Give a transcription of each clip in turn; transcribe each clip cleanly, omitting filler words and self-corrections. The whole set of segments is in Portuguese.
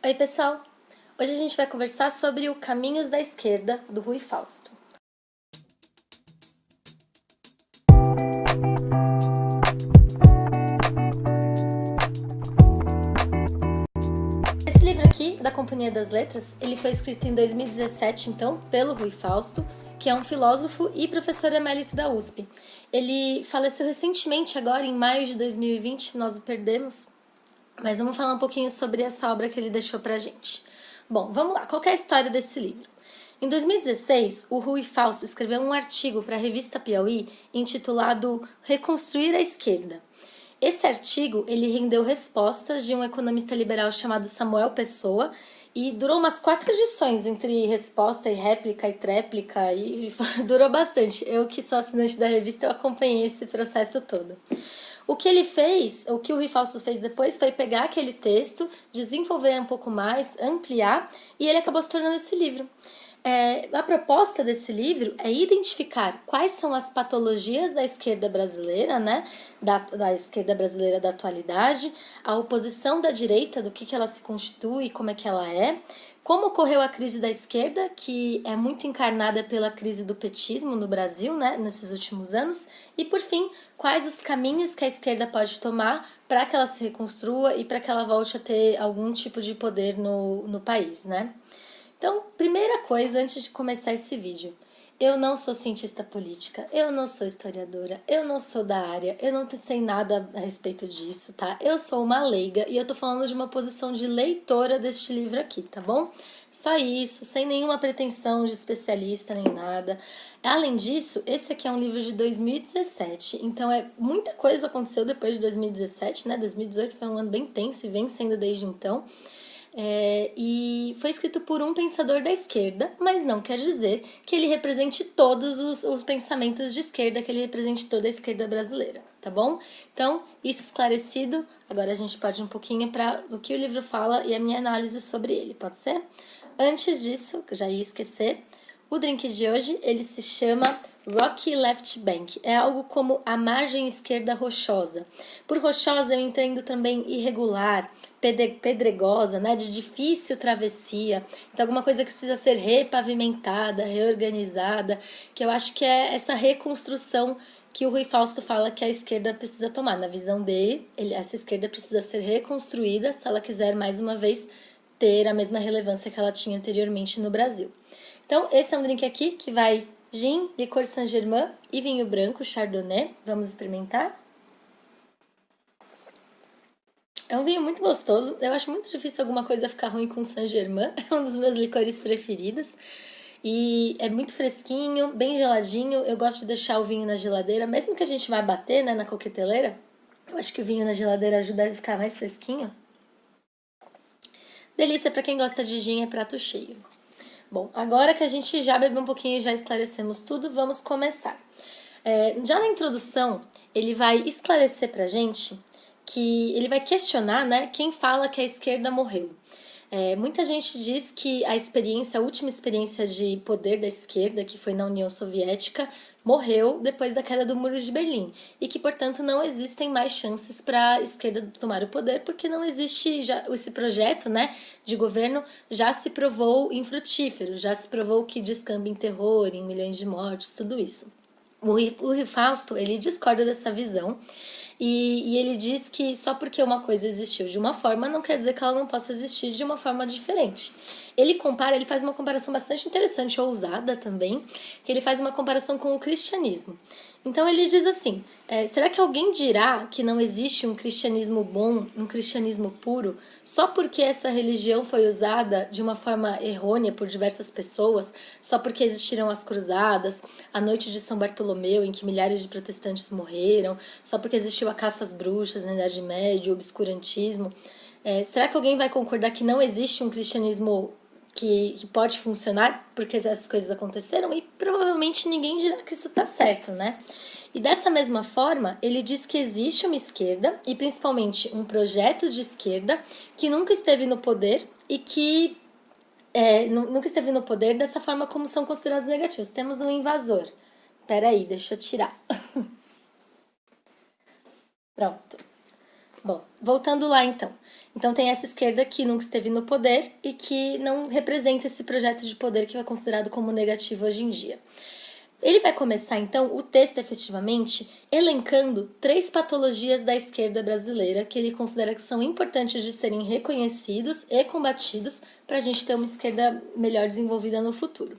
Oi, pessoal! Hoje a gente vai conversar sobre o Caminhos da Esquerda, do Rui Fausto. Esse livro aqui, da Companhia das Letras, ele foi escrito em 2017, então, pelo Rui Fausto, que é um filósofo e professor emérito da USP. Ele faleceu recentemente, agora em maio de 2020, nós o perdemos, mas vamos falar um pouquinho sobre essa obra que ele deixou pra gente. Bom, vamos lá, qual é a história desse livro? Em 2016, o Rui Fausto escreveu um artigo para a revista Piauí intitulado Reconstruir a Esquerda. Esse artigo ele rendeu respostas de um economista liberal chamado Samuel Pessoa e durou umas 4 edições entre resposta e réplica e tréplica e durou bastante. Eu que sou assinante da revista, eu acompanhei esse processo todo. O que ele fez, o que o Rui Fausto fez depois foi pegar aquele texto, desenvolver um pouco mais, ampliar, e ele acabou se tornando esse livro. A proposta desse livro é identificar quais são as patologias da esquerda brasileira, né? Da esquerda brasileira da atualidade, a oposição da direita, do que ela se constitui, como é que ela é, como ocorreu a crise da esquerda, que é muito encarnada pela crise do petismo no Brasil, né, nesses últimos anos, e por fim, quais os caminhos que a esquerda pode tomar para que ela se reconstrua e para que ela volte a ter algum tipo de poder no país, né? Então, primeira coisa, antes de começar esse vídeo, eu não sou cientista política, eu não sou historiadora, eu não sou da área, eu não sei nada a respeito disso, tá? Eu sou uma leiga e eu tô falando de uma posição de leitora deste livro aqui, tá bom? Só isso, sem nenhuma pretensão de especialista nem nada. Além disso, esse aqui é um livro de 2017, então muita coisa aconteceu depois de 2017, né? 2018 foi um ano bem tenso e vem sendo desde então. E foi escrito por um pensador da esquerda, mas não quer dizer que ele represente todos os pensamentos de esquerda, que ele represente toda a esquerda brasileira, tá bom? Então, isso esclarecido, agora a gente pode ir um pouquinho para o que o livro fala e a minha análise sobre ele, pode ser? Antes disso, que eu já ia esquecer, o drink de hoje ele se chama Rocky Left Bank. É algo como a margem esquerda rochosa. Por rochosa eu entendo também irregular, pedregosa, né, de difícil travessia. Então alguma coisa que precisa ser repavimentada, reorganizada, que eu acho que é essa reconstrução que o Rui Fausto fala que a esquerda precisa tomar. Na visão dele, essa esquerda precisa ser reconstruída se ela quiser mais uma vez ter a mesma relevância que ela tinha anteriormente no Brasil. Então, esse é um drink aqui que vai gin, licor Saint-Germain e vinho branco, Chardonnay. Vamos experimentar? É um vinho muito gostoso. Eu acho muito difícil alguma coisa ficar ruim com Saint-Germain. É um dos meus licores preferidos. E é muito fresquinho, bem geladinho. Eu gosto de deixar o vinho na geladeira, mesmo que a gente vai bater, né, na coqueteleira. Eu acho que o vinho na geladeira ajuda a ficar mais fresquinho. Delícia para quem gosta de gin, é prato cheio. Bom, agora que a gente já bebeu um pouquinho e já esclarecemos tudo, vamos começar. Já na introdução, ele vai esclarecer pra gente que ele vai questionar, né, quem fala que a esquerda morreu. Muita gente diz que a última experiência de poder da esquerda, que foi na União Soviética, morreu depois da queda do Muro de Berlim e que, portanto, não existem mais chances para a esquerda tomar o poder porque não existe já esse projeto, né, de governo já se provou infrutífero, já se provou que descamba em terror, em milhões de mortes, tudo isso. O Rui Fausto, ele discorda dessa visão e ele diz que só porque uma coisa existiu de uma forma não quer dizer que ela não possa existir de uma forma diferente. Ele faz uma comparação bastante interessante, ousada também, que ele faz uma comparação com o cristianismo. Então ele diz assim, será que alguém dirá que não existe um cristianismo bom, um cristianismo puro, só porque essa religião foi usada de uma forma errônea por diversas pessoas, só porque existiram as cruzadas, a noite de São Bartolomeu, em que milhares de protestantes morreram, só porque existiu a caça às bruxas na Idade Média, o obscurantismo? Será que alguém vai concordar que não existe um cristianismo que pode funcionar porque essas coisas aconteceram? E provavelmente ninguém dirá que isso está certo, né? E dessa mesma forma, ele diz que existe uma esquerda, e principalmente um projeto de esquerda, que nunca esteve no poder e que nunca esteve no poder dessa forma como são considerados negativos. Temos um invasor. Peraí, deixa eu tirar. Pronto. Bom, voltando lá então. Então tem essa esquerda que nunca esteve no poder e que não representa esse projeto de poder que é considerado como negativo hoje em dia. Ele vai começar, então, o texto efetivamente elencando 3 patologias da esquerda brasileira que ele considera que são importantes de serem reconhecidos e combatidos para a gente ter uma esquerda melhor desenvolvida no futuro.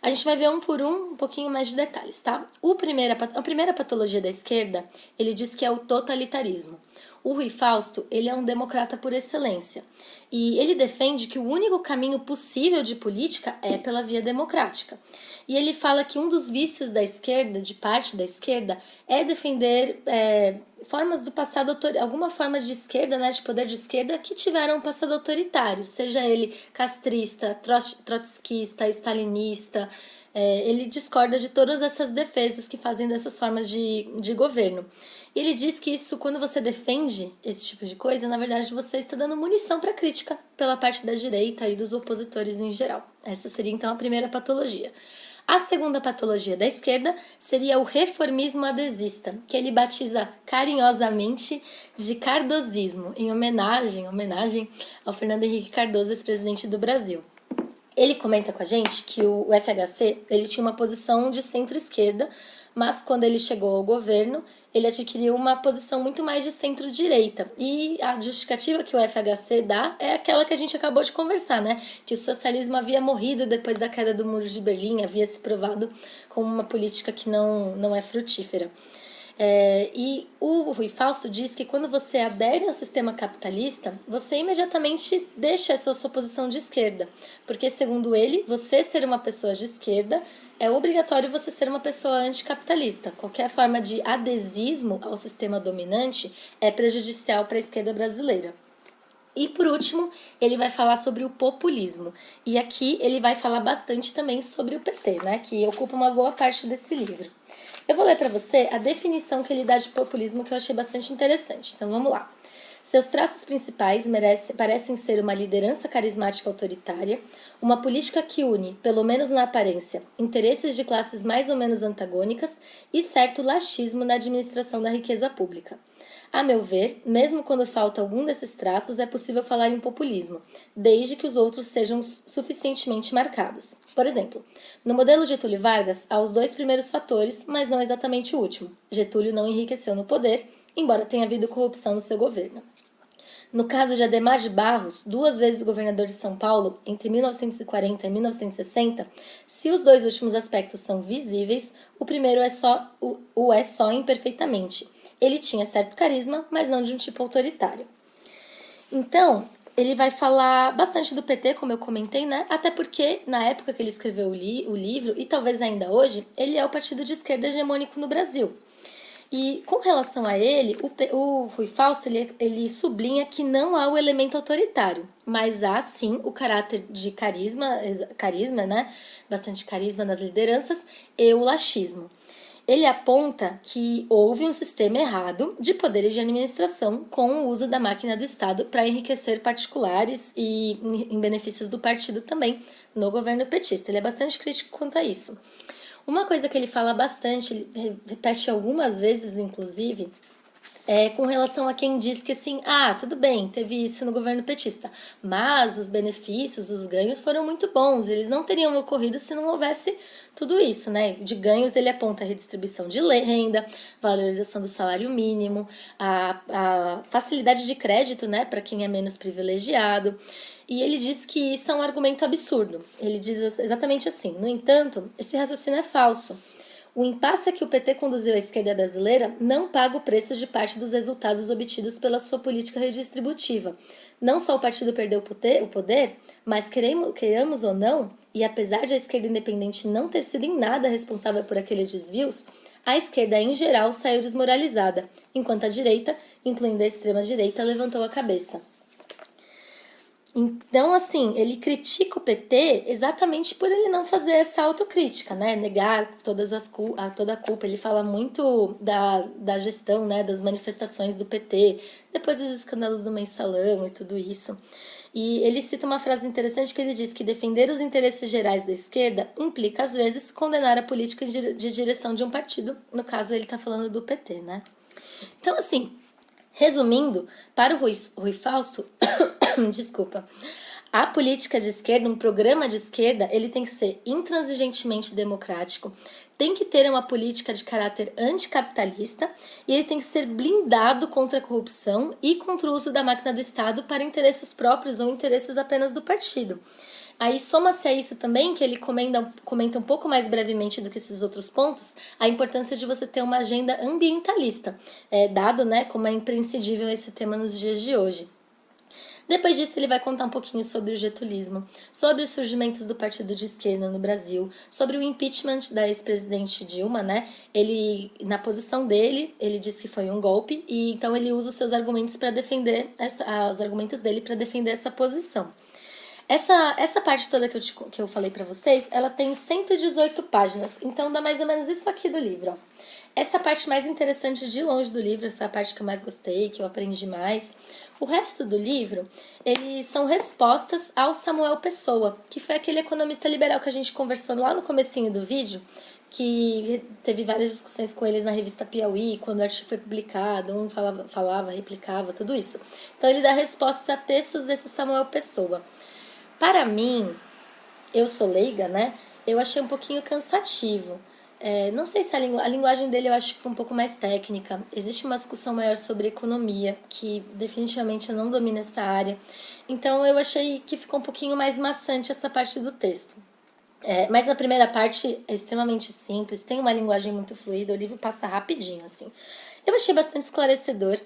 A gente vai ver um por um pouquinho mais de detalhes, tá? A primeira patologia da esquerda, ele diz que é o totalitarismo. O Rui Fausto, ele é um democrata por excelência. E ele defende que o único caminho possível de política é pela via democrática. E ele fala que um dos vícios da esquerda, de parte da esquerda, é defender formas do passado, alguma forma de esquerda, né, de poder de esquerda, que tiveram um passado autoritário, seja ele castrista, trotskista, stalinista. Ele discorda de todas essas defesas que fazem dessas formas de governo. E ele diz que isso, quando você defende esse tipo de coisa, na verdade você está dando munição para crítica pela parte da direita e dos opositores em geral. Essa seria então a primeira patologia. A segunda patologia da esquerda seria o reformismo adesista, que ele batiza carinhosamente de cardosismo, em homenagem ao Fernando Henrique Cardoso, ex-presidente do Brasil. Ele comenta com a gente que o FHC ele tinha uma posição de centro-esquerda, mas quando ele chegou ao governo, ele adquiriu uma posição muito mais de centro-direita. E a justificativa que o FHC dá é aquela que a gente acabou de conversar, né? Que o socialismo havia morrido depois da queda do Muro de Berlim, havia se provado como uma política que não é frutífera. E o Rui Fausto diz que quando você adere ao sistema capitalista, você imediatamente deixa essa sua posição de esquerda, porque segundo ele, você ser uma pessoa de esquerda é obrigatório você ser uma pessoa anticapitalista. Qualquer forma de adesismo ao sistema dominante é prejudicial para a esquerda brasileira. E por último, ele vai falar sobre o populismo. E aqui ele vai falar bastante também sobre o PT, né, que ocupa uma boa parte desse livro. Eu vou ler para você a definição que ele dá de populismo, que eu achei bastante interessante. Então vamos lá. Seus traços principais parecem ser uma liderança carismática autoritária, uma política que une, pelo menos na aparência, interesses de classes mais ou menos antagônicas e certo laxismo na administração da riqueza pública. A meu ver, mesmo quando falta algum desses traços, é possível falar em populismo, desde que os outros sejam suficientemente marcados. Por exemplo, no modelo Getúlio Vargas, há os 2 primeiros fatores, mas não exatamente o último. Getúlio não enriqueceu no poder, embora tenha havido corrupção no seu governo. No caso de Adhemar de Barros, 2 vezes governador de São Paulo, entre 1940 e 1960, se os 2 últimos aspectos são visíveis, o primeiro é só imperfeitamente. Ele tinha certo carisma, mas não de um tipo autoritário. Então, ele vai falar bastante do PT, como eu comentei, né? Até porque, na época que ele escreveu o livro, e talvez ainda hoje, ele é o partido de esquerda hegemônico no Brasil. E com relação a ele, o Rui Fausto ele sublinha que não há o elemento autoritário, mas há sim o caráter de carisma, né? Bastante carisma nas lideranças e o laxismo. Ele aponta que houve um sistema errado de poderes de administração com o uso da máquina do Estado para enriquecer particulares e em benefícios do partido também no governo petista. Ele é bastante crítico quanto a isso. Uma coisa que ele fala bastante, ele repete algumas vezes, inclusive, é com relação a quem diz que assim, tudo bem, teve isso no governo petista, mas os benefícios, os ganhos foram muito bons, eles não teriam ocorrido se não houvesse tudo isso, né? De ganhos ele aponta a redistribuição de renda, valorização do salário mínimo, a facilidade de crédito, né, para quem é menos privilegiado. E ele diz que isso é um argumento absurdo. Ele diz exatamente assim: no entanto, esse raciocínio é falso. O impasse a que o PT conduziu à esquerda brasileira não paga o preço de parte dos resultados obtidos pela sua política redistributiva. Não só o partido perdeu o poder, mas queiramos ou não, e apesar de a esquerda independente não ter sido em nada responsável por aqueles desvios, a esquerda em geral saiu desmoralizada, enquanto a direita, incluindo a extrema-direita, levantou a cabeça. Então, assim, ele critica o PT exatamente por ele não fazer essa autocrítica, né? Negar toda a culpa. Ele fala muito da gestão, né? Das manifestações do PT, depois dos escândalos do Mensalão e tudo isso. E ele cita uma frase interessante que ele diz que defender os interesses gerais da esquerda implica, às vezes, condenar a política de direção de um partido. No caso, ele está falando do PT, né? Então, assim, Resumindo, para o Rui Fausto, desculpa, a política de esquerda, um programa de esquerda, ele tem que ser intransigentemente democrático, tem que ter uma política de caráter anticapitalista e ele tem que ser blindado contra a corrupção e contra o uso da máquina do Estado para interesses próprios ou interesses apenas do partido. Aí soma-se a isso também, que ele comenta um pouco mais brevemente do que esses outros pontos, a importância de você ter uma agenda ambientalista, dado, né, como é imprescindível esse tema nos dias de hoje. Depois disso, ele vai contar um pouquinho sobre o getulismo, sobre os surgimentos do partido de esquerda no Brasil, sobre o impeachment da ex-presidente Dilma, né? Ele, na posição dele, ele diz que foi um golpe, e então ele usa os seus argumentos para defender os argumentos dele para defender essa posição. Essa parte toda que eu falei pra vocês, ela tem 118 páginas, então dá mais ou menos isso aqui do livro, ó. Essa parte mais interessante de longe do livro foi a parte que eu mais gostei, que eu aprendi mais. O resto do livro, eles são respostas ao Samuel Pessoa, que foi aquele economista liberal que a gente conversou lá no comecinho do vídeo, que teve várias discussões com eles na revista Piauí, quando o artigo foi publicado, um falava, replicava, tudo isso. Então ele dá respostas a textos desse Samuel Pessoa. Para mim, eu sou leiga, né? Eu achei um pouquinho cansativo. Não sei se a linguagem dele eu acho que é um pouco mais técnica. Existe uma discussão maior sobre economia, que definitivamente eu não domino essa área. Então eu achei que ficou um pouquinho mais maçante essa parte do texto. Mas a primeira parte é extremamente simples, tem uma linguagem muito fluida, o livro passa rapidinho, assim. Eu achei bastante esclarecedor.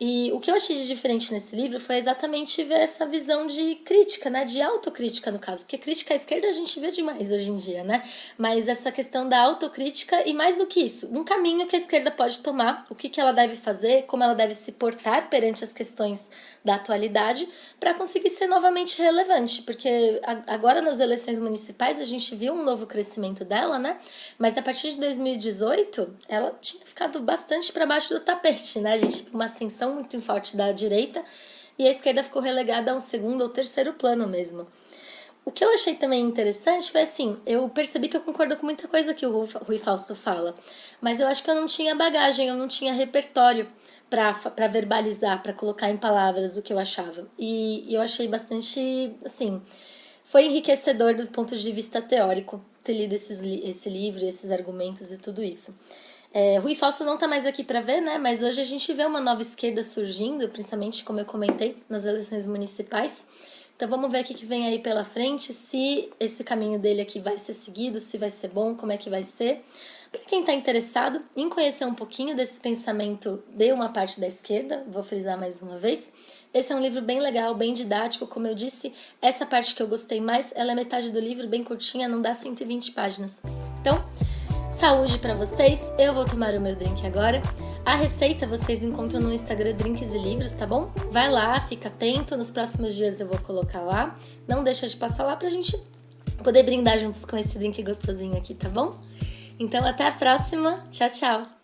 E o que eu achei de diferente nesse livro foi exatamente ver essa visão de crítica, né? De autocrítica, no caso. Porque crítica à esquerda a gente vê demais hoje em dia, né? Mas essa questão da autocrítica e mais do que isso, um caminho que a esquerda pode tomar, o que ela deve fazer, como ela deve se portar perante as questões da atualidade para conseguir ser novamente relevante, porque agora nas eleições municipais a gente viu um novo crescimento dela, né? Mas a partir de 2018 ela tinha ficado bastante para baixo do tapete, né? A gente viu uma ascensão muito forte da direita e a esquerda ficou relegada a um segundo ou terceiro plano mesmo. O que eu achei também interessante foi assim, eu percebi que eu concordo com muita coisa que o Rui Fausto fala, mas eu acho que eu não tinha bagagem, eu não tinha repertório para verbalizar, para colocar em palavras o que eu achava. E eu achei bastante, assim, foi enriquecedor do ponto de vista teórico ter lido esse livro, esses argumentos e tudo isso. Rui Fausto não está mais aqui para ver, né? Mas hoje a gente vê uma nova esquerda surgindo, principalmente, como eu comentei, nas eleições municipais. Então vamos ver o que vem aí pela frente, se esse caminho dele aqui vai ser seguido, se vai ser bom, como é que vai ser. Para quem está interessado em conhecer um pouquinho desse pensamento de uma parte da esquerda, vou frisar mais uma vez, esse é um livro bem legal, bem didático, como eu disse, essa parte que eu gostei mais, ela é metade do livro, bem curtinha, não dá 120 páginas. Então, saúde para vocês, eu vou tomar o meu drink agora. A receita vocês encontram no Instagram Drinks e Livros, tá bom? Vai lá, fica atento, nos próximos dias eu vou colocar lá. Não deixa de passar lá pra gente poder brindar juntos com esse drink gostosinho aqui, tá bom? Então até a próxima, tchau, tchau!